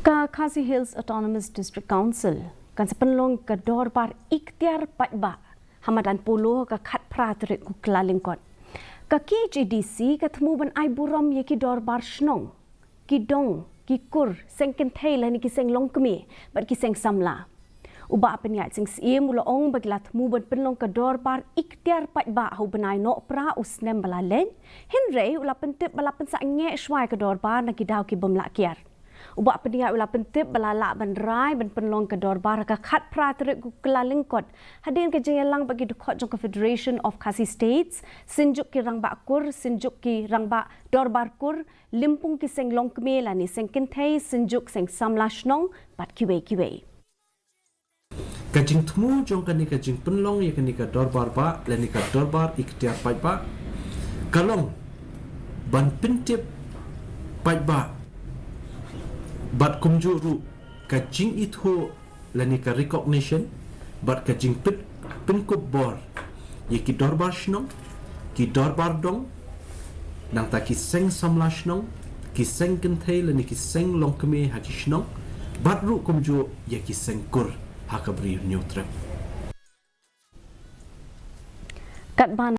KHASI Hills Autonomous District Council kan Pynlong ke Dorbar Iktiar Paidbah Madan Polo ke Khadc ku kelalingkot. Ke KHASI ketemu ban ai buram ye ki Dorbar snong. Ki dong, ki kur, seng kentai lah ni ki seng long kemi, bat ki seng samla. Uba penyat sing sie mula ong baglat mu ban Pynlong ke Dorbar Iktiar Paidbah hu benai nok pra usnem balalen. Henry ula pentip bala pensa nge swai ke Dorbar na ki dau ki bemlak kiar. Ubak peniak ula pentip balalak ban rai ban Pynlong ke Dorbar ke Khadc ku kelalingkot. Hadir ke jengelang bagi dukot jong Confederation of KHASI States, sinjuk ki rang bak kur, sinjuk ki rang bak Dorbar kur, limpung ki seng long kemela ni seng kentai, sinjuk seng samlashnong, bat kiwe. Kajing temu jong kani kajing Pynlong ya kani ka Dorbar ba, lani ka Dorbar Iktiar Paidbah. Kalong ban pentip Paidbah bat kumjuru kajing itu lani ka recognition bat kajing penkub bor ye ki Dorbar shnong ki Dorbar dong nang ta ki seng samla shnong ki seng kentai lani ki seng longkeme ha ki shnong bat ru kumju ye ki seng kur ha ka bri neutral.